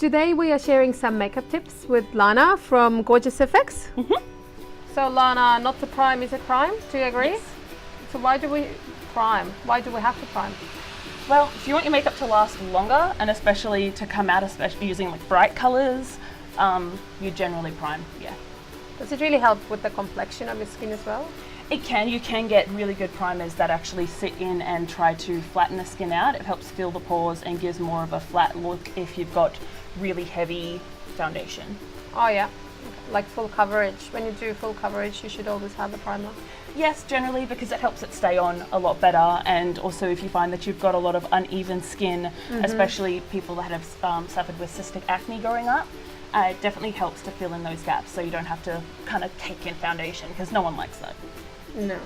Today we are sharing some makeup tips with Lana from GOREgeous FX. So Lana, not to prime is a crime, do you agree? Yes. So why do we prime? Why do we have to prime? Well, if you want your makeup to last longer, and especially to come out especially using like bright colours, you generally prime, yeah. Does it really help with the complexion of your skin as well? It can. You can get really good primers that actually sit in and try to flatten the skin out. It helps fill the pores and gives more of a flat look if you've got really heavy foundation. Oh yeah, like full coverage. When you do full coverage, you should always have the primer. Yes, generally, because it helps it stay on a lot better, and also if you find that you've got a lot of uneven skin, especially people that have suffered with cystic acne growing up, it definitely helps to fill in those gaps so you don't have to kind of cake in foundation, because no one likes that. No,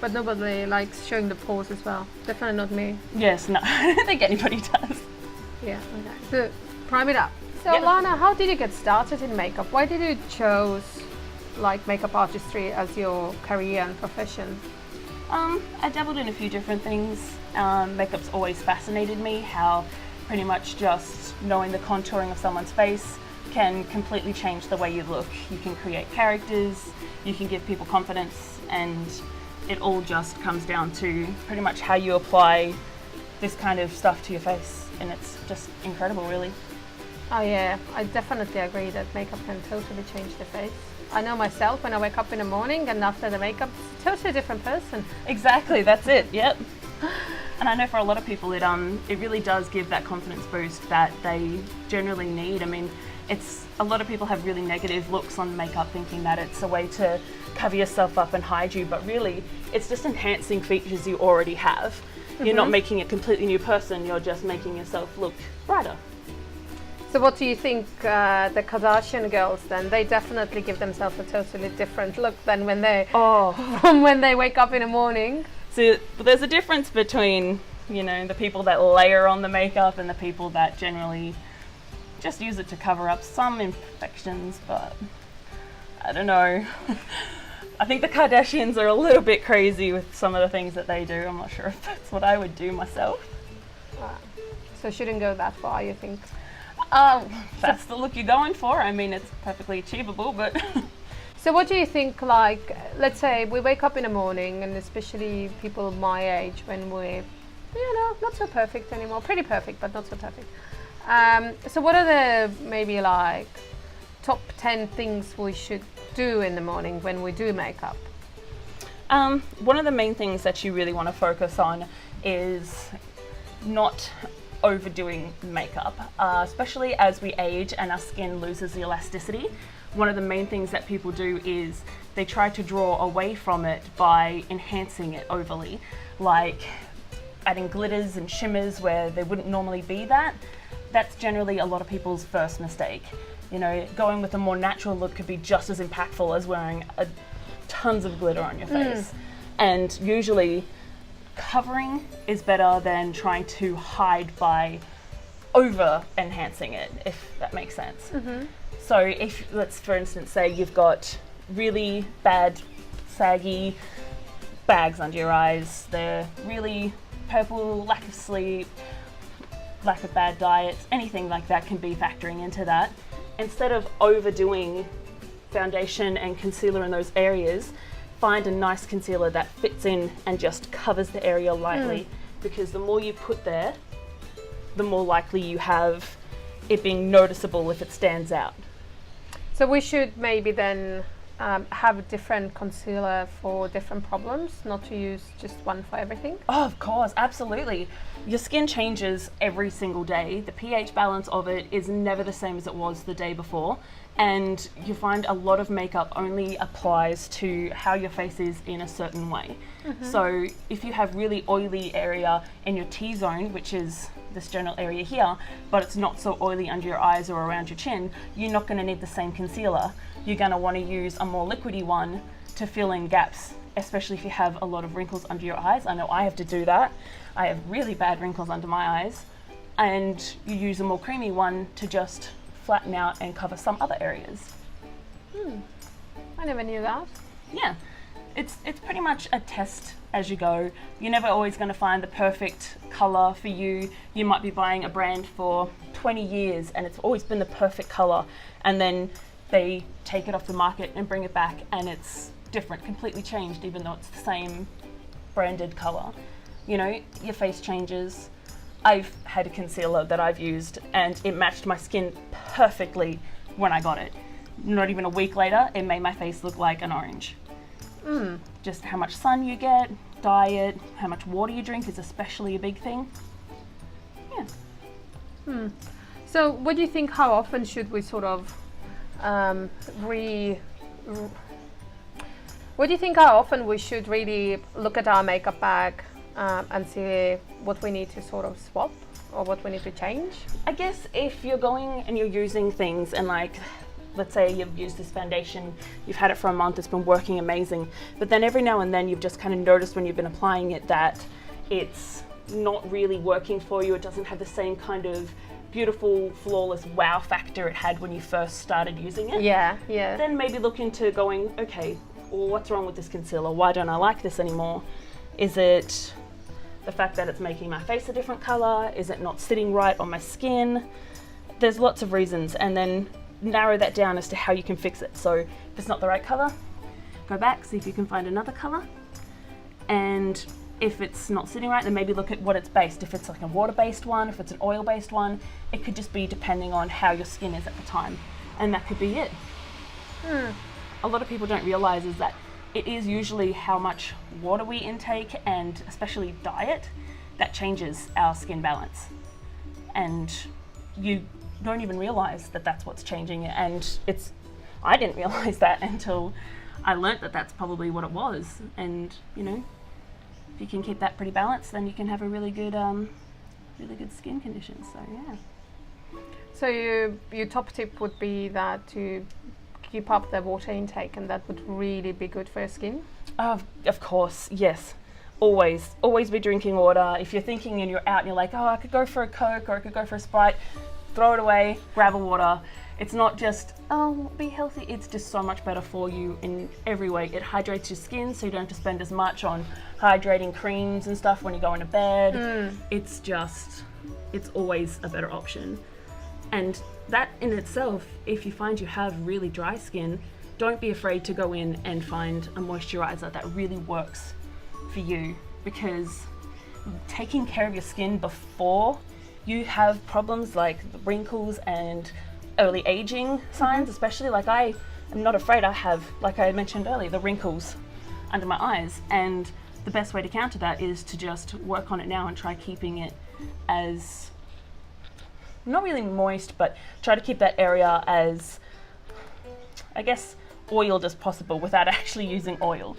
but nobody likes showing the pores as well. Definitely not me. Yes, no, I don't think anybody does. Yeah, okay. So prime it up. So Yep. Lana, how did you get started in makeup? Why did you choose like makeup artistry as your career and profession? I dabbled in a few different things. Makeup's always fascinated me, how pretty much just knowing the contouring of someone's face can completely change the way you look. You can create characters, you can give people confidence, and it all just comes down to pretty much how you apply this kind of stuff to your face, and it's just incredible, really. Oh yeah, I definitely agree that makeup can totally change the face. I know myself, when I wake up in the morning and after the makeup, it's a totally different person. Exactly, that's it, yep. And I know for a lot of people it really does give that confidence boost that they generally need. I mean, a lot of people have really negative looks on makeup, thinking that it's a way to cover yourself up and hide you, but really it's just enhancing features you already have. You're not making a completely new person, you're just making yourself look brighter. So what do you think the Kardashian girls then? They definitely give themselves a totally different look than when from when they wake up in the morning. So there's a difference between, you know, the people that layer on the makeup and the people that generally just use it to cover up some imperfections, but I don't know. I think the Kardashians are a little bit crazy with some of the things that they do. I'm not sure if that's what I would do myself. So shouldn't go that far, you think? That's the look you're going for. I mean, it's perfectly achievable, but... So what do you think, like, let's say we wake up in the morning, and especially people my age, when we're, you know, not so perfect anymore, pretty perfect, but not so perfect. So what are the maybe like top 10 things we should do in the morning when we do makeup? One of the main things that you really want to focus on is not overdoing makeup, especially as we age and our skin loses the elasticity. One of the main things that people do is they try to draw away from it by enhancing it overly, like adding glitters and shimmers where there wouldn't normally be that. That's generally a lot of people's first mistake. You know, going with a more natural look could be just as impactful as wearing tons of glitter on your face. And usually covering is better than trying to hide by over enhancing it, if that makes sense. So if, let's for instance say you've got really bad saggy bags under your eyes, they're really purple, lack of sleep, lack of bad diets, anything like that can be factoring into that. Instead of overdoing foundation and concealer in those areas, find a nice concealer that fits in and just covers the area lightly, because the more you put there, the more likely you have it being noticeable if it stands out. So we should maybe then have a different concealer for different problems, not to use just one for everything? Oh, of course, absolutely. Your skin changes every single day. The pH balance of it is never the same as it was the day before. And you find a lot of makeup only applies to how your face is in a certain way. So if you have really oily area in your T-zone, which is this general area here, but it's not so oily under your eyes or around your chin, you're not going to need the same concealer. You're going to want to use a more liquidy one to fill in gaps, especially if you have a lot of wrinkles under your eyes. I know I have to do that. I have really bad wrinkles under my eyes. And you use a more creamy one to just flatten out and cover some other areas. I never knew that. Yeah, it's pretty much a test as you go. You're never always going to find the perfect color for you. You might be buying a brand for 20 years and it's always been the perfect color, and then they take it off the market and bring it back and it's different, completely changed, even though it's the same branded color. You know, your face changes. I've had a concealer that I've used and it matched my skin perfectly when I got it. Not even a week later, it made my face look like an orange. Just how much sun you get, diet, how much water you drink is especially a big thing. Yeah. So what do you think, how often should we sort of what do you think, how often we should really look at our makeup bag and see what we need to sort of swap or what we need to change? I guess if you're going and you're using things and like, let's say you've used this foundation, you've had it for a month, it's been working amazing, but then every now and then you've just kind of noticed when you've been applying it that it's not really working for you, it doesn't have the same kind of beautiful, flawless wow factor it had when you first started using it. Yeah. Then maybe look into going, okay, well, what's wrong with this concealer? Why don't I like this anymore? Is it the fact that it's making my face a different color? Is it not sitting right on my skin? There's lots of reasons, and then narrow that down as to how you can fix it. So if it's not the right color, go back, see if you can find another color. And if it's not sitting right, then maybe look at what it's based. If it's like a water-based one, if it's an oil-based one, it could just be depending on how your skin is at the time. And that could be it. A lot of people don't realize is that it is usually how much water we intake, and especially diet, that changes our skin balance. And you don't even realize that that's what's changing it. And I didn't realize that until I learnt that that's probably what it was. And you know, if you can keep that pretty balanced, then you can have a really good skin condition. So yeah. So your top tip would be that to keep up the water intake, and that would really be good for your skin? Of course, yes. Always be drinking water. If you're thinking and you're out and you're like, oh, I could go for a Coke or I could go for a Sprite, throw it away, grab a water. It's not just, oh, be healthy. It's just so much better for you in every way. It hydrates your skin, so you don't have to spend as much on hydrating creams and stuff when you go into bed. It's always a better option. And that in itself, if you find you have really dry skin, don't be afraid to go in and find a moisturizer that really works for you, because taking care of your skin before you have problems like wrinkles and early aging signs, especially like I am not afraid. I have, like I mentioned earlier, the wrinkles under my eyes, and the best way to counter that is to just work on it now and try keeping it as not really moist, but try to keep that area as, I guess, oiled as possible without actually using oil,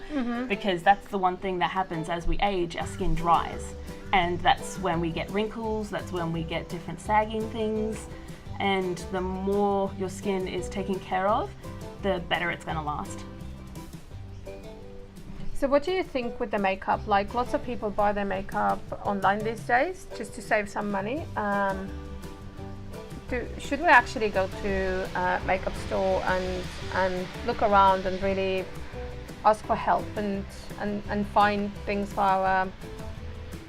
because that's the one thing that happens as we age, our skin dries, and that's when we get wrinkles, that's when we get different sagging things, and the more your skin is taken care of, the better it's going to last. So what do you think with the makeup? Like, lots of people buy their makeup online these days just to save some money. Should we actually go to a makeup store and look around and really ask for help and find things for our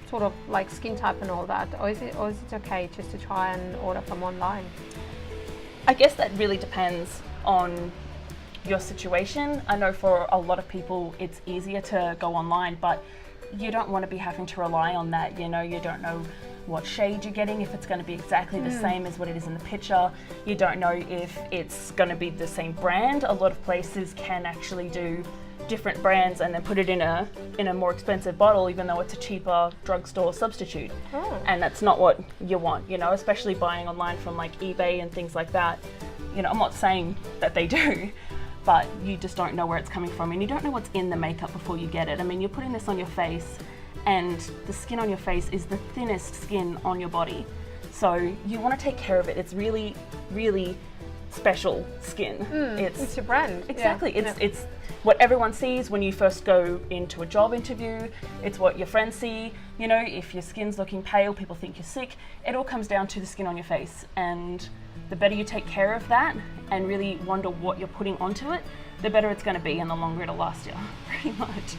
sort of like skin type and all that? Or is it okay just to try and order from online? I guess that really depends on your situation. I know for a lot of people it's easier to go online, but you don't want to be having to rely on that. You know, you don't know what shade you're getting, if it's going to be exactly the same as what it is in the picture. You don't know if it's going to be the same brand. A lot of places can actually do different brands and then put it in a more expensive bottle, even though it's a cheaper drugstore substitute. And that's not what you want, you know, especially buying online from like eBay and things like that. You know, I'm not saying that they do, but you just don't know where it's coming from, and you don't know what's in the makeup before you get it. I mean, you're putting this on your face, and the skin on your face is the thinnest skin on your body. So you want to take care of it. It's really, really special skin. It's your brand. Exactly. Yeah. It's what everyone sees when you first go into a job interview. It's what your friends see. You know, if your skin's looking pale, people think you're sick. It all comes down to the skin on your face. And the better you take care of that and really wonder what you're putting onto it, the better it's going to be and the longer it'll last you, pretty much.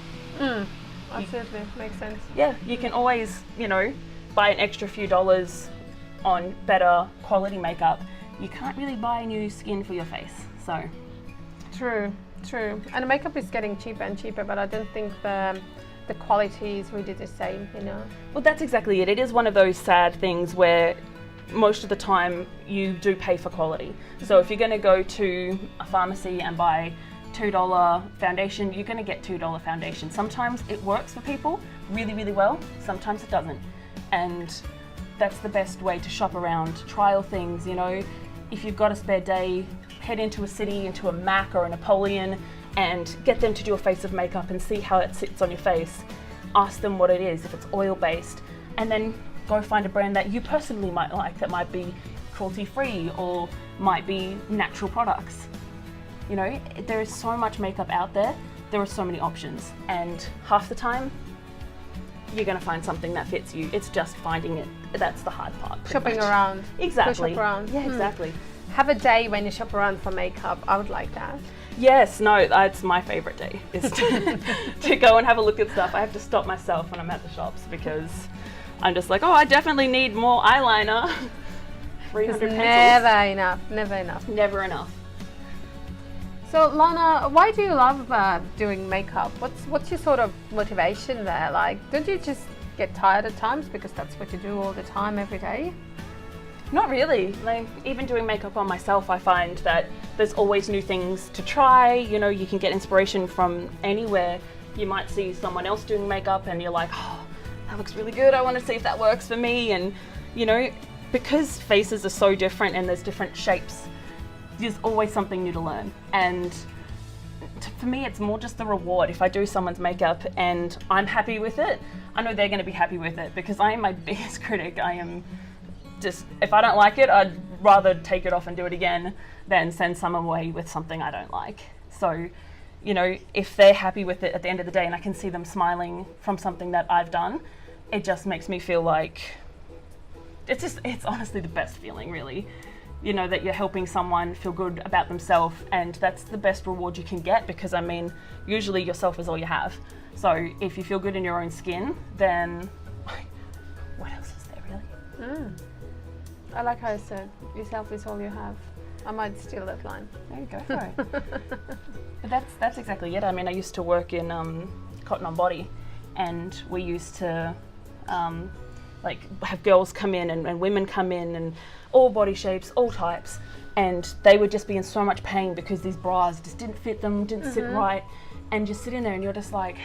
Absolutely, makes sense. Yeah, you can always, you know, buy an extra few dollars on better quality makeup, you can't really buy new skin for your face. So True. And makeup is getting cheaper and cheaper, but I don't think the quality is really the same, you know. well, that's exactly it. It is one of those sad things where most of the time you do pay for quality. So if you're going to go to a pharmacy and buy $2 foundation, you're going to get $2 foundation. Sometimes it works for people really, really well. Sometimes it doesn't. And that's the best way to shop around, trial things, you know. If you've got a spare day, head into a city, into a MAC or a Napoleon, and get them to do a face of makeup and see how it sits on your face. Ask them what it is, if it's oil-based, and then go find a brand that you personally might like, that might be cruelty-free or might be natural products. You know, there is so much makeup out there, there are so many options, and half the time, you're going to find something that fits you. It's just finding it. That's the hard part. Shopping around. Exactly. Go shop around. Yeah, exactly. Have a day when you shop around for makeup. I would like that. Yes, no, that's my favourite day, is to go and have a look at stuff. I have to stop myself when I'm at the shops because I'm just like, oh, I definitely need more eyeliner. 300 pencils. Never enough. Never enough. Never enough. So Lana, why do you love doing makeup? What's your sort of motivation there? Like, don't you just get tired at times because that's what you do all the time, every day? Not really. Like, even doing makeup on myself, I find that there's always new things to try. You know, you can get inspiration from anywhere. You might see someone else doing makeup and you're like, oh, that looks really good. I want to see if that works for me. And, you know, because faces are so different and there's different shapes, there's always something new to learn. And for me, it's more just the reward. If I do someone's makeup and I'm happy with it, I know they're going to be happy with it because I am my biggest critic. I am just, if I don't like it, I'd rather take it off and do it again than send someone away with something I don't like. So, you know, if they're happy with it at the end of the day and I can see them smiling from something that I've done, it just makes me feel like it's honestly the best feeling, really. You know, that you're helping someone feel good about themselves, and that's the best reward you can get because, I mean, usually yourself is all you have. So if you feel good in your own skin, then what else is there, really? I like how I said, yourself is all you have. I might steal that line. There you go for it. But that's exactly it. I mean, I used to work in Cotton On Body, and we used to like have girls come in and women come in and all body shapes, all types, and they would just be in so much pain because these bras just didn't fit them, didn't sit right, and just sit in there and you're just like,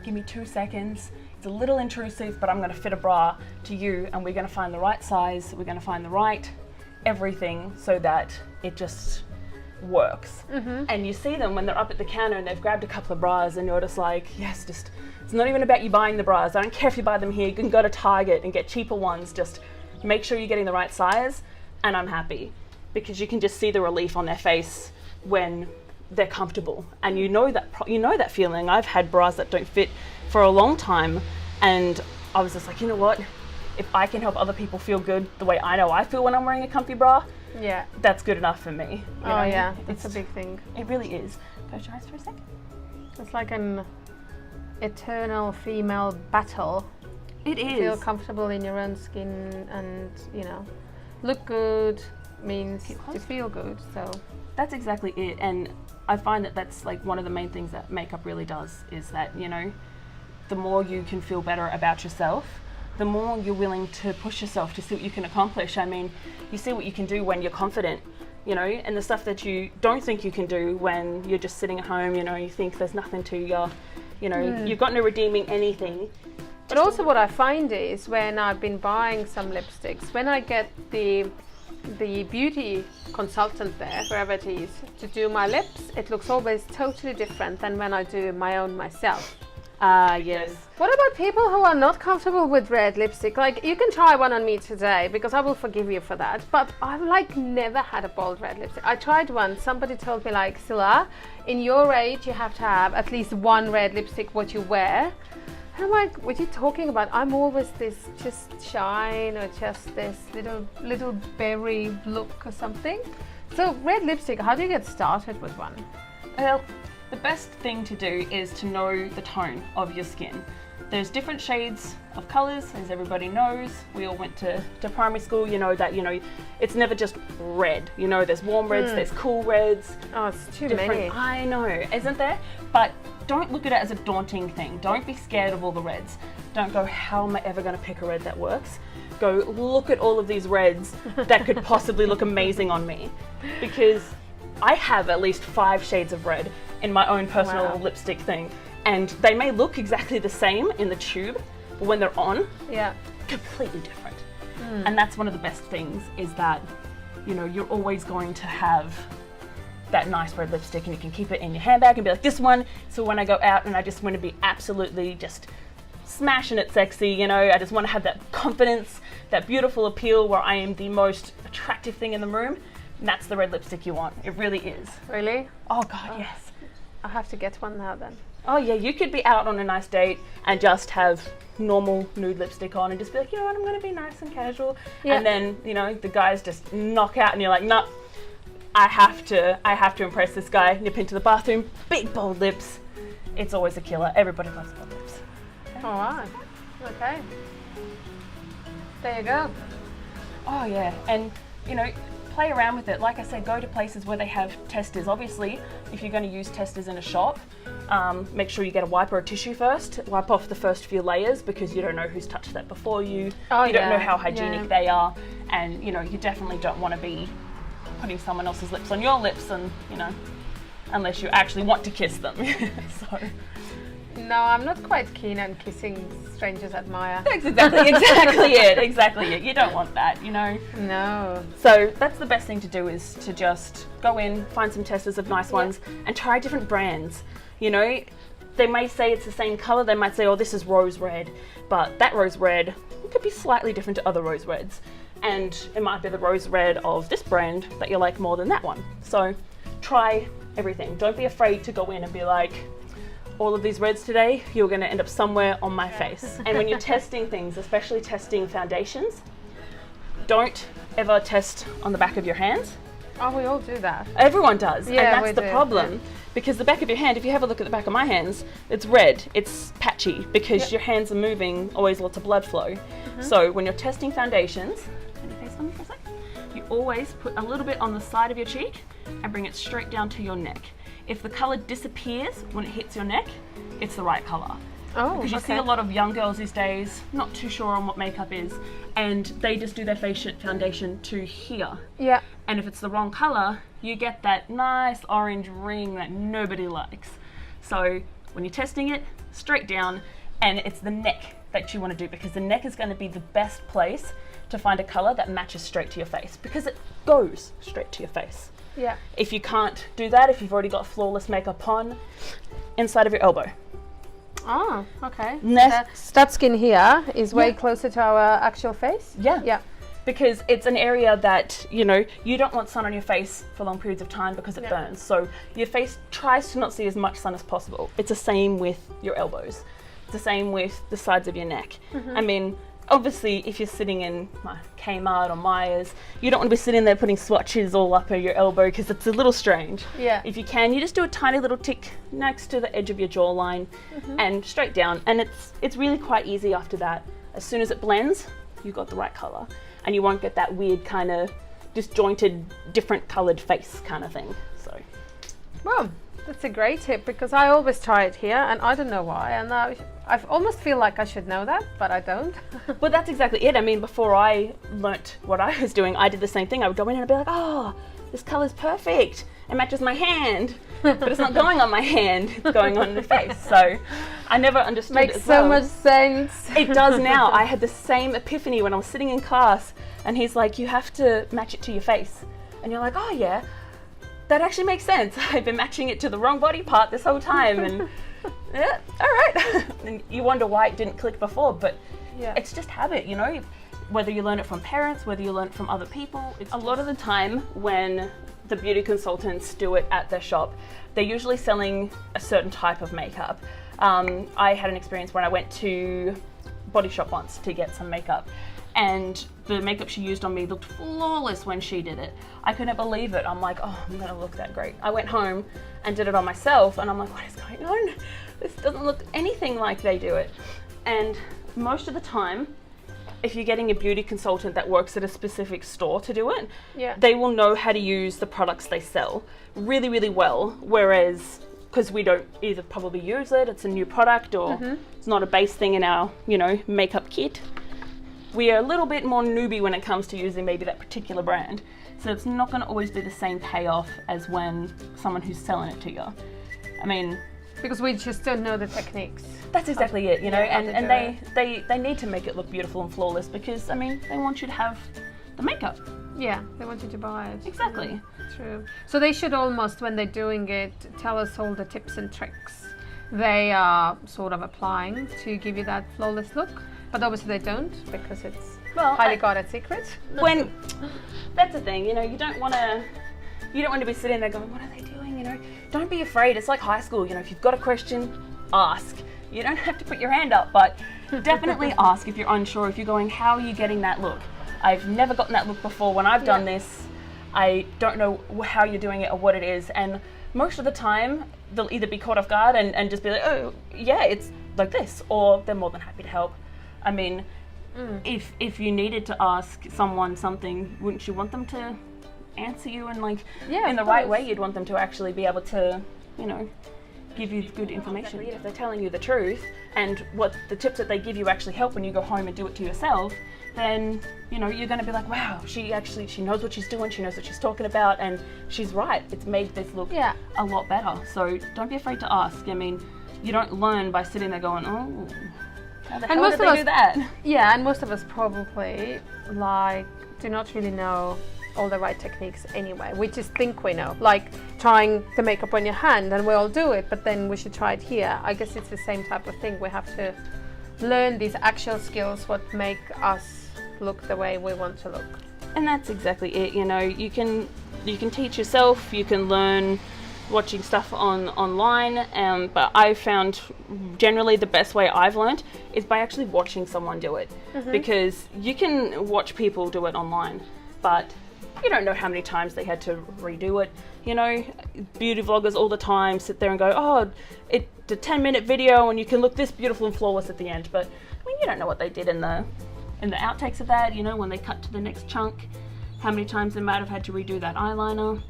give me 2 seconds. It's a little intrusive, but I'm going to fit a bra to you and we're going to find the right size, we're going to find the right everything so that it just works. And you see them when they're up at the counter and they've grabbed a couple of bras and you're just like, yes, just, it's not even about you buying the bras. I don't care if you buy them here, you can go to Target and get cheaper ones, just make sure you're getting the right size, and I'm happy because you can just see the relief on their face when they're comfortable, and you know that feeling. I've had bras that don't fit for a long time, and I was just like, you know what? If I can help other people feel good the way I know I feel when I'm wearing a comfy bra, yeah, that's good enough for me. You know? Yeah, it's a big thing. It really is. Close your eyes for a second. It's like an eternal female battle. It is. Feel comfortable in your own skin and, you know, look good means to feel good. So that's exactly it. And I find that that's like one of the main things that makeup really does is that, you know, the more you can feel better about yourself, the more you're willing to push yourself to see what you can accomplish. I mean, you see what you can do when you're confident, you know, and the stuff that you don't think you can do when you're just sitting at home, you know, you think there's nothing to you know, you've got no redeeming anything. But also what I find is when I've been buying some lipsticks, when I get the beauty consultant there, wherever it is, to do my lips, it looks always totally different than when I do my own myself. Yes. What about people who are not comfortable with red lipstick? Like, you can try one on me today because I will forgive you for that. But I've like never had a bold red lipstick. I tried one. Somebody told me like, Silla, in your age, you have to have at least one red lipstick what you wear. And I'm like, what are you talking about? I'm always this just shine or just this little berry look or something. So red lipstick, how do you get started with one? Well, the best thing to do is to know the tone of your skin. there's different shades of colours, as everybody knows. We all went to primary school, you know that, it's never just red. There's warm reds, there's cool reds. Oh, it's too different. many. I know, isn't there? But don't look at it as a daunting thing. Don't be scared of all the reds. Don't go, how am I ever going to pick a red that works? Go, look at all of these reds that could possibly look amazing on me. Because I have at least 5 shades of red in my own personal lipstick thing. And they may look exactly the same in the tube, but when they're on, completely different. And that's one of the best things, is that, you're always going to have that nice red lipstick, and you can keep it in your handbag and be like, this one, so when I go out and I just want to be absolutely just smashing it sexy, I just want to have that confidence, that beautiful appeal where I am the most attractive thing in the room, and that's the red lipstick you want. It really is. Really? Oh God, yes. I have to get one now then. Oh yeah, you could be out on a nice date and just have normal nude lipstick on and just be like, I'm going to be nice and casual. Yeah. And then, the guys just knock out and you're like, no, I have to impress this guy. Nip into the bathroom, big bold lips. It's always a killer. Everybody loves bold lips. Okay. All right. Okay. There you go. Oh yeah, and play around with it. Like I said, go to places where they have testers. Obviously, if you're going to use testers in a shop, make sure you get a wipe or a tissue first. Wipe off the first few layers, because you don't know who's touched that before you. You don't know how hygienic they are, and you definitely don't want to be putting someone else's lips on your lips, and unless you actually want to kiss them. So. No, I'm not quite keen on kissing strangers at Maya. That's exactly it. You don't want that, No. So that's the best thing to do, is to just go in, find some testers of nice ones, and try different brands. They may say it's the same color. They might say, oh, this is rose red, but that rose red could be slightly different to other rose reds. And it might be the rose red of this brand that you like more than that one. So try everything. Don't be afraid to go in and be like, all of these reds today, you're going to end up somewhere on my face. And when you're testing things, especially testing foundations, don't ever test on the back of your hands. Oh, we all do that. Everyone does, yeah, and that's the problem. Because the back of your hand, if you have a look at the back of my hands, it's red, it's patchy, because your hands are moving, always lots of blood flow. So when you're testing foundations, can you face on me for a sec? You always put a little bit on the side of your cheek and bring it straight down to your neck. If the colour disappears when it hits your neck, it's the right colour. Oh, because you see a lot of young girls these days, not too sure on what makeup is, and they just do their foundation to here. Yeah. And if it's the wrong colour, you get that nice orange ring that nobody likes. So when you're testing it, straight down, and it's the neck that you want to do, because the neck is going to be the best place to find a colour that matches straight to your face, because it goes straight to your face. Yeah. If you can't do that, if you've already got flawless makeup on, inside of your elbow. Oh, okay. That skin here is way closer to our actual face? Yeah. Yeah. Because it's an area that, you don't want sun on your face for long periods of time, because it burns. So your face tries to not see as much sun as possible. It's the same with your elbows. It's the same with the sides of your neck. I mean, obviously, if you're sitting in Kmart or Myers, you don't want to be sitting there putting swatches all up your elbow, because it's a little strange. Yeah. If you can, you just do a tiny little tick next to the edge of your jawline and straight down. And it's really quite easy after that. As soon as it blends, you've got the right colour. And you won't get that weird kind of disjointed, different coloured face kind of thing. So, well, that's a great tip, because I always try it here, and I don't know why. And I almost feel like I should know that, but I don't. Well, that's exactly it. I mean, before I learnt what I was doing, I did the same thing. I would go in and I'd be like, oh, this colour's perfect. It matches my hand. But it's not going on my hand, it's going on the face. So I never understood it. Makes so much sense. It does now. I had the same epiphany when I was sitting in class, and he's like, you have to match it to your face. And you're like, oh yeah, that actually makes sense. I've been matching it to the wrong body part this whole time. And yeah, all right. And you wonder why it didn't click before, but it's just habit, whether you learn it from parents, whether you learn it from other people. A lot of the time when the beauty consultants do it at their shop, they're usually selling a certain type of makeup. I had an experience when I went to Body Shop once to get some makeup, and the makeup she used on me looked flawless when she did it. I couldn't believe it. I'm like, oh, I'm gonna look that great. I went home and did it on myself, and I'm like, what is going on? This doesn't look anything like they do it. And most of the time, if you're getting a beauty consultant that works at a specific store to do it, they will know how to use the products they sell really, really well. Whereas, because we don't either probably use it, it's a new product, or it's not a base thing in our, makeup kit, we are a little bit more newbie when it comes to using maybe that particular brand. So it's not going to always be the same payoff as when someone who's selling it to you. I mean, because we just don't know the techniques. That's exactly it, and they need to make it look beautiful and flawless, because, I mean, they want you to have the makeup. Yeah, they want you to buy it. Exactly. True. So they should almost, when they're doing it, tell us all the tips and tricks they are sort of applying to give you that flawless look. But obviously they don't, because it's highly guarded secret. When that's the thing, you don't want to be sitting there going, what are they doing? Don't be afraid. It's like high school. If you've got a question, ask. You don't have to put your hand up, but definitely ask if you're unsure. If you're going, how are you getting that look? I've never gotten that look before. When I've done this, I don't know how you're doing it or what it is. And most of the time, they'll either be caught off guard and just be like, oh, yeah, it's like this, or they're more than happy to help. I mean, if you needed to ask someone something, wouldn't you want them to answer you in in the right way? You'd want them to actually be able to, give you good information. If they're telling you the truth, and what the tips that they give you actually help when you go home and do it to yourself, then you're going to be like, wow, she knows what she's doing, she knows what she's talking about, and she's right. It's made this look a lot better. So don't be afraid to ask. I mean, you don't learn by sitting there going, oh, how the hell did they do that? Yeah, and most of us probably do not really know all the right techniques anyway. We just think we know, like trying the makeup on your hand, and we all do it, but then we should try it here. I guess it's the same type of thing. We have to learn these actual skills, what make us look the way we want to look. And that's exactly it. You can teach yourself, you can learn watching stuff online, but I've found generally the best way I've learned is by actually watching someone do it, because you can watch people do it online, but you don't know how many times they had to redo it. Beauty vloggers all the time sit there and go, oh, it's a 10-minute video and you can look this beautiful and flawless at the end. But I mean, you don't know what they did in the outtakes of that, when they cut to the next chunk, how many times they might have had to redo that eyeliner.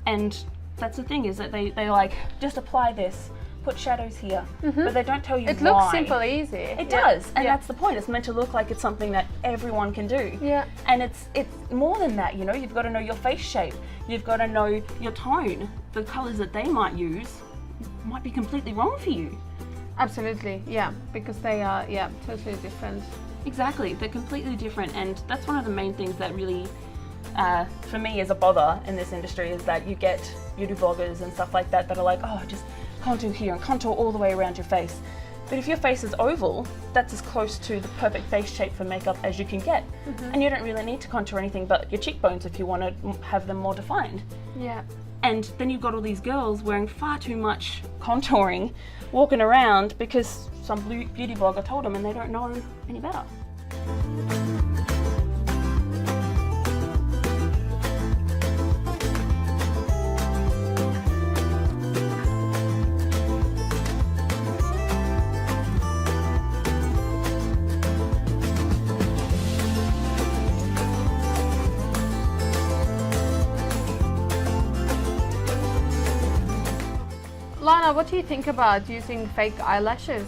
And that's the thing, is that they like, just apply this, put shadows here, but they don't tell you why. It looks simple, easy. It does, and that's the point. It's meant to look like it's something that everyone can do. Yeah. And it's more than that, you've got to know your face shape, you've got to know your tone. The colours that they might use might be completely wrong for you. Absolutely, yeah, because they are, totally different. Exactly, they're completely different, and that's one of the main things that really, for me, is a bother in this industry, is that you get beauty vloggers and stuff like that are like, oh, just contour here and contour all the way around your face. But if your face is oval, that's as close to the perfect face shape for makeup as you can get. And you don't really need to contour anything but your cheekbones if you want to have them more defined. Yeah. And then you've got all these girls wearing far too much contouring, walking around because some beauty vlogger told them and they don't know any better. Lana, what do you think about using fake eyelashes?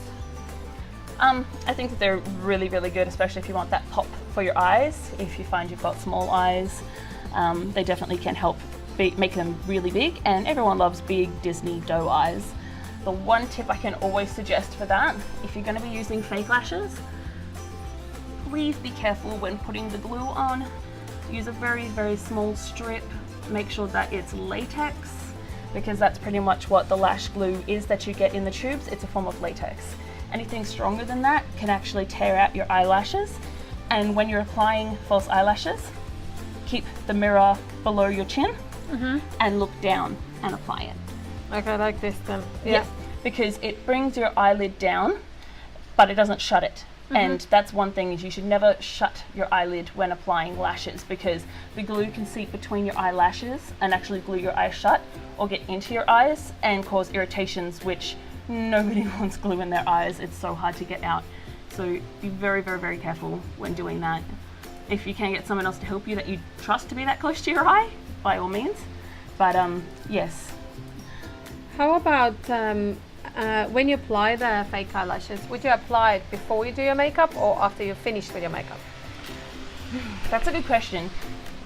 I think that they're really, really good, especially if you want that pop for your eyes. If you find you've got small eyes, they definitely can help make them really big, and everyone loves big Disney doe eyes. The one tip I can always suggest for that, if you're going to be using fake lashes, please be careful when putting the glue on. Use a very, very small strip. Make sure that it's latex, because that's pretty much what the lash glue is that you get in the tubes. It's a form of latex. Anything stronger than that can actually tear out your eyelashes. And when you're applying false eyelashes, keep the mirror below your chin and look down and apply it. Okay, like this then. Yeah, because it brings your eyelid down, but it doesn't shut it. And that's one thing, is you should never shut your eyelid when applying lashes, because the glue can seep between your eyelashes and actually glue your eyes shut or get into your eyes and cause irritations, which nobody wants glue in their eyes. It's so hard to get out. So be very, very, very careful when doing that. If you can get someone else to help you that you trust to be that close to your eye, by all means. But yes. How about when you apply the fake eyelashes, would you apply it before you do your makeup or after you're finished with your makeup? That's a good question.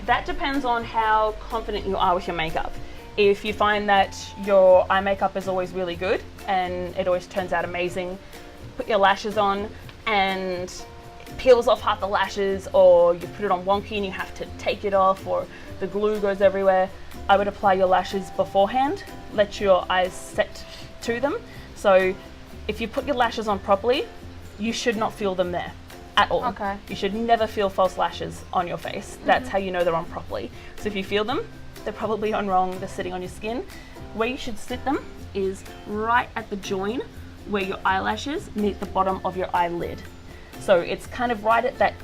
That depends on how confident you are with your makeup. If you find that your eye makeup is always really good and it always turns out amazing, put your lashes on and it peels off half the lashes, or you put it on wonky and you have to take it off, or the glue goes everywhere, I would apply your lashes beforehand. Let your eyes set to them. So if you put your lashes on properly, you should not feel them there at all. Okay. You should never feel false lashes on your face. That's how you know they're on properly. So if you feel them, they're probably on wrong, they're sitting on your skin. Where you should sit them is right at the join where your eyelashes meet the bottom of your eyelid. So it's kind of right at that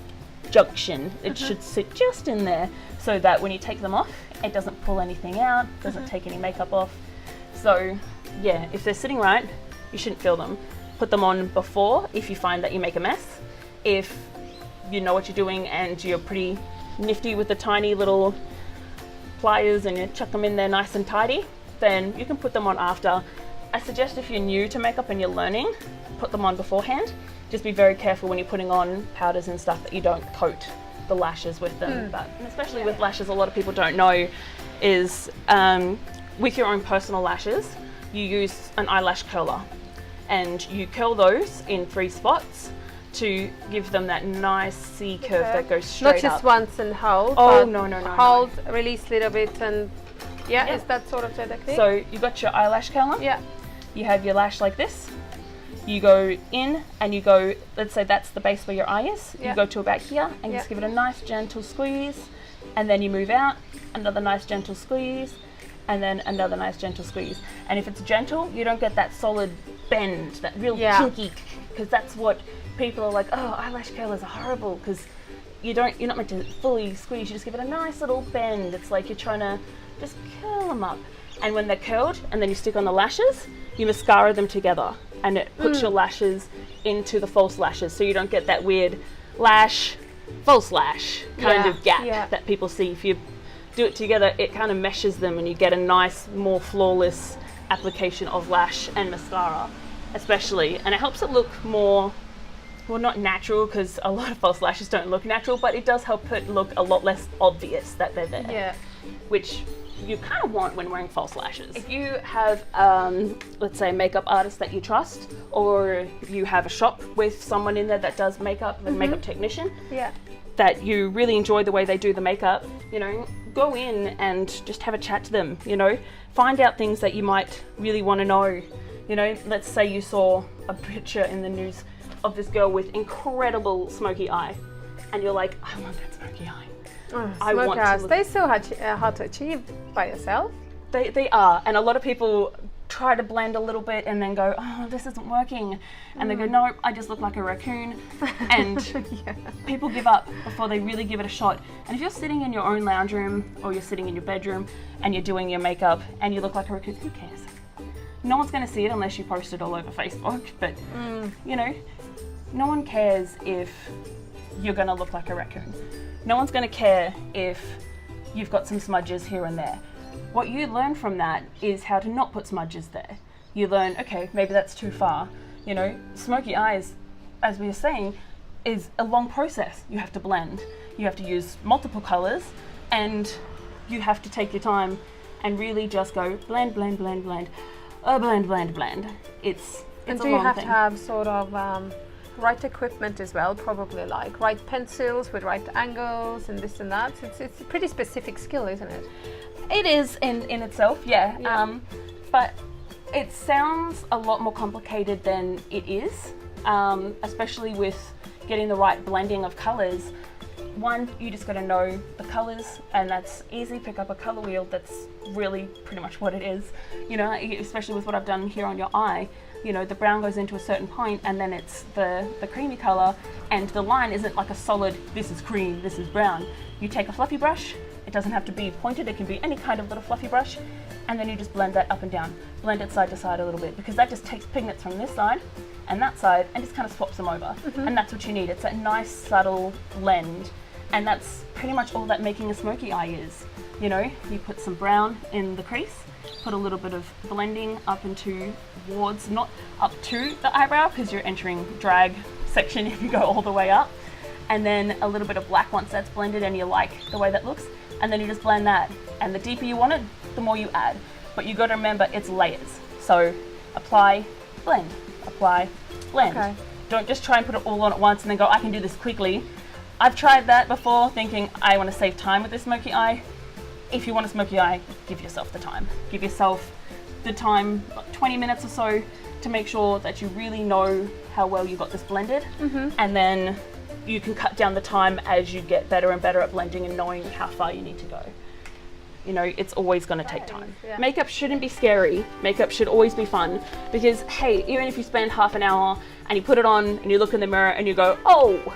junction. It should sit just in there so that when you take them off, it doesn't pull anything out, doesn't take any makeup off. So yeah, if they're sitting right, you shouldn't feel them. Put them on before if you find that you make a mess. If you know what you're doing and you're pretty nifty with the tiny little pliers and you chuck them in there nice and tidy, then you can put them on after. I suggest if you're new to makeup and you're learning, put them on beforehand. Just be very careful when you're putting on powders and stuff that you don't coat the lashes with them. But especially with lashes, a lot of people don't know is with your own personal lashes, you use an eyelash curler and you curl those in 3 spots to give them that nice C curve that goes straight up. Not just once and hold. Oh, no. Hold, release a little bit, and yeah, is that sort of the technique? So you got your eyelash curler. Yeah. You have your lash like this. You go in and you go, let's say that's the base where your eye is. Yeah. You go to about here and just give it a nice gentle squeeze, and then you move out, another nice gentle squeeze, and then another nice gentle squeeze. And if it's gentle, you don't get that solid bend, that real kinky, because that's what people are like, oh, eyelash curlers are horrible, because you're not meant to fully squeeze, you just give it a nice little bend. It's like you're trying to just curl them up. And when they're curled and then you stick on the lashes, you mascara them together and it puts your lashes into the false lashes, so you don't get that weird lash, false lash kind of gap that people see. If you do it together, it kind of meshes them and you get a nice, more flawless application of lash and mascara especially, and it helps it look more, well, not natural, because a lot of false lashes don't look natural, but it does help it look a lot less obvious that they're there. Yeah. Which you kind of want when wearing false lashes. If you have, let's say, a makeup artist that you trust, or you have a shop with someone in there that does makeup, a makeup technician, that you really enjoy the way they do the makeup, you know, go in and just have a chat to them, you know, find out things that you might really want to know. You know, let's say you saw a picture in the news of this girl with incredible smoky eye, and you're like, I want that smoky eye. I want to look. They so hard to achieve by yourself. They are, and a lot of people try to blend a little bit and then go, oh, this isn't working, and they go, no, I just look like a raccoon, and people give up before they really give it a shot. And if you're sitting in your own lounge room or you're sitting in your bedroom and you're doing your makeup and you look like a raccoon, who cares? No one's going to see it unless you post it all over Facebook, but you know, no one cares if you're going to look like a raccoon. No one's going to care if you've got some smudges here and there. What you learn from that is how to not put smudges there. You learn, okay, maybe that's too far. You know, smoky eyes, as we were saying, is a long process. You have to blend. You have to use multiple colors, and you have to take your time and really just go blend, blend, blend, blend. Blend, blend, blend. It's a long thing. And do you have to have sort of right equipment as well, probably, like right pencils with right angles and this and that? It's a pretty specific skill, isn't it? It is in itself, yeah. But it sounds a lot more complicated than it is, especially with getting the right blending of colors. One, you just got to know the colors, and that's easy. Pick up a color wheel. That's really pretty much what it is. You know, especially with what I've done here on your eye. You know, the brown goes into a certain point, and then it's the creamy color, and the line isn't like a solid, this is cream, this is brown. You take a fluffy brush. It doesn't have to be pointed. It can be any kind of little fluffy brush, and then you just blend that up and down. Blend it side to side a little bit, because that just takes pigments from this side and that side, and just kind of swaps them over. And that's what you need. It's that nice subtle blend, and that's pretty much all that making a smoky eye is. You know, you put some brown in the crease, put a little bit of blending up into towards, not up to the eyebrow because you're entering drag section if you go all the way up, and then a little bit of black once that's blended and you like the way that looks, and then you just blend that, and the deeper you want it, the more you add. But you got to remember it's layers, so apply, blend, apply, blend. Okay. Don't just try and put it all on at once and then go, I can do this quickly. I've tried that before thinking I want to save time with this smoky eye. If you want a smoky eye, give yourself the time. Give yourself the time, 20 minutes or so, to make sure that you really know how well you got this blended, and then you can cut down the time as you get better and better at blending and knowing how far you need to go. You know, it's always going to take time. Yeah. Makeup shouldn't be scary. Makeup should always be fun, because hey, even if you spend half an hour and you put it on and you look in the mirror and you go, oh,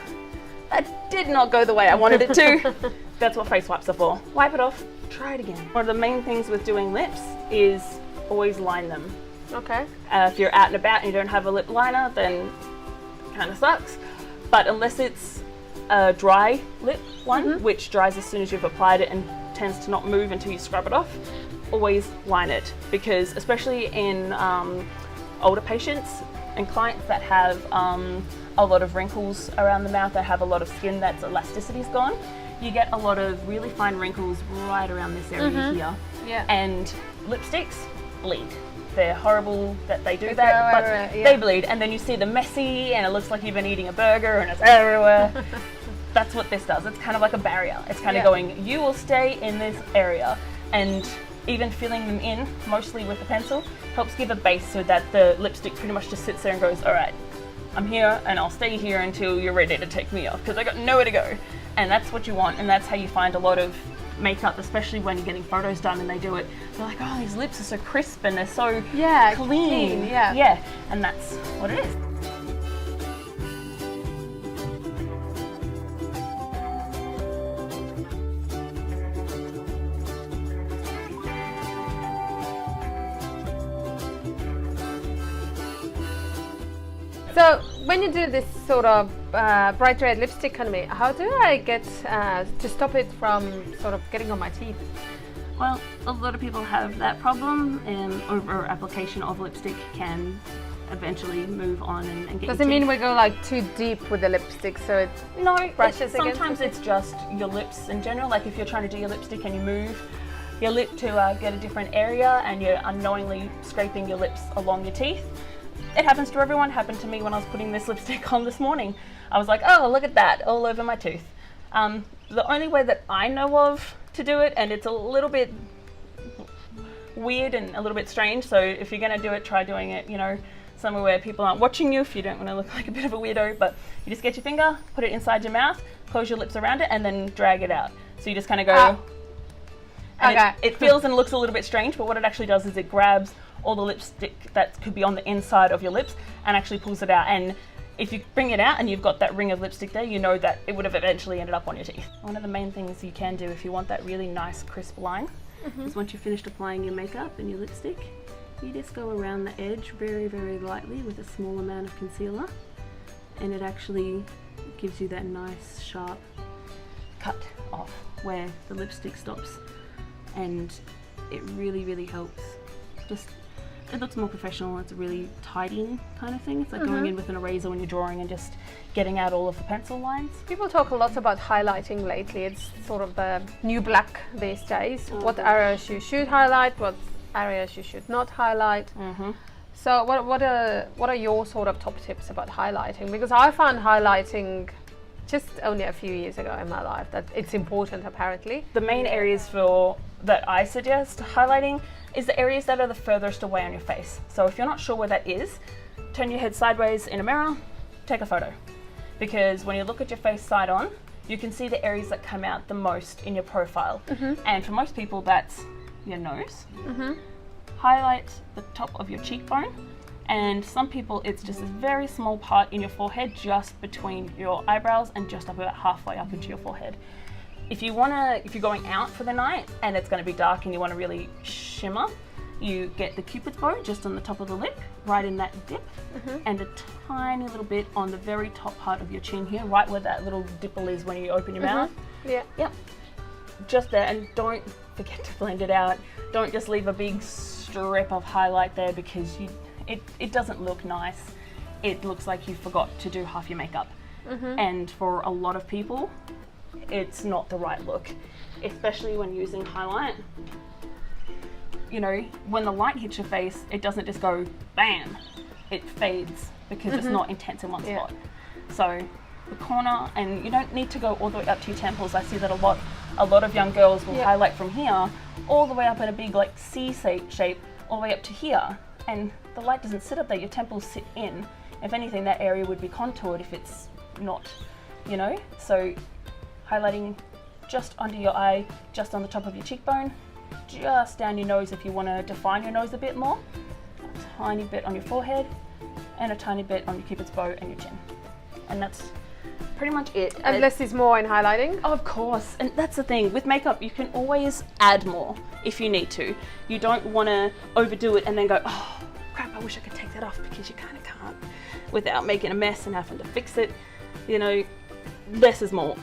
that did not go the way I wanted it to. That's what face wipes are for. Wipe it off, try it again. One of the main things with doing lips is always line them. Okay. If you're out and about and you don't have a lip liner, then it kind of sucks. But unless it's a dry lip one, which dries as soon as you've applied it and tends to not move until you scrub it off, always line it, because especially in older patients and clients that have a lot of wrinkles around the mouth, that have a lot of skin that's elasticity's gone, you get a lot of really fine wrinkles right around this area here. Yeah. And lipsticks bleed. They're horrible that they do that, but they bleed, and then you see them messy and it looks like you've been eating a burger and it's everywhere. That's what this does. It's kind of like a barrier. It's kind of going, you will stay in this area, and even filling them in, mostly with a pencil, helps give a base so that the lipstick pretty much just sits there and goes, all right, I'm here and I'll stay here until you're ready to take me off, because I got nowhere to go. And that's what you want, and that's how you find a lot of makeup, especially when you're getting photos done and they do it. They're like, oh, these lips are so crisp and they're so clean. Yeah, and that's what it is. So when you do this sort of bright red lipstick on me, how do I get to stop it from sort of getting on my teeth? Well, a lot of people have that problem, and over application of lipstick can eventually move on and get. Does it mean we go like too deep with the lipstick so it brushes against? Sometimes it's just your lips in general. Like if you're trying to do your lipstick and you move your lip to get a different area and you're unknowingly scraping your lips along your teeth. It happens to everyone. It happened to me when I was putting this lipstick on this morning. I was like, oh, look at that, all over my tooth. The only way that I know of to do it, and it's a little bit weird and a little bit strange, so if you're going to do it, try doing it, you know, somewhere where people aren't watching you if you don't want to look like a bit of a weirdo, but you just get your finger, put it inside your mouth, close your lips around it, and then drag it out. So you just kind of go, and it feels and looks a little bit strange, but what it actually does is it grabs all the lipstick that could be on the inside of your lips and actually pulls it out. And if you bring it out and you've got that ring of lipstick there, you know that it would have eventually ended up on your teeth. One of the main things you can do if you want that really nice crisp line is once you've finished applying your makeup and your lipstick, you just go around the edge very, very lightly with a small amount of concealer, and it actually gives you that nice sharp cut off where the lipstick stops, and it really, really helps. It looks more professional. It's a really tidying kind of thing. It's like going in with an eraser when you're drawing and just getting out all of the pencil lines. People talk a lot about highlighting lately. It's sort of the new black these days. What areas you should highlight, what areas you should not highlight. So what are your sort of top tips about highlighting? Because I found highlighting just only a few years ago in my life that it's important apparently. The main areas that I suggest highlighting is the areas that are the furthest away on your face. So if you're not sure where that is, turn your head sideways in a mirror, take a photo. Because when you look at your face side on, you can see the areas that come out the most in your profile. And for most people, that's your nose. Highlight the top of your cheekbone. And some people, it's just a very small part in your forehead, just between your eyebrows and just up about halfway up into your forehead. If you're going out for the night and it's going to be dark and you want to really shimmer, you get the cupid's bow just on the top of the lip, right in that dip, and a tiny little bit on the very top part of your chin here, right where that little dimple is when you open your mouth. Yeah. Yep. Just there, and don't forget to blend it out. Don't just leave a big strip of highlight there, because it doesn't look nice. It looks like you forgot to do half your makeup. And for a lot of people, it's not the right look, especially when using highlight. You know, when the light hits your face, it doesn't just go bam, it fades because it's not intense in one spot. So the corner, and you don't need to go all the way up to your temples. I see that a lot of young girls will highlight from here all the way up in a big like C shape all the way up to here, and the light doesn't sit up there, your temples sit in. If anything, that area would be contoured if it's not, you know. So highlighting just under your eye, just on the top of your cheekbone, just down your nose if you want to define your nose a bit more, a tiny bit on your forehead, and a tiny bit on your cupid's bow and your chin. And that's pretty much it. And less is more in highlighting? Of course, and that's the thing. With makeup, you can always add more if you need to. You don't want to overdo it and then go, oh crap, I wish I could take that off, because you kind of can't without making a mess and having to fix it. You know, less is more.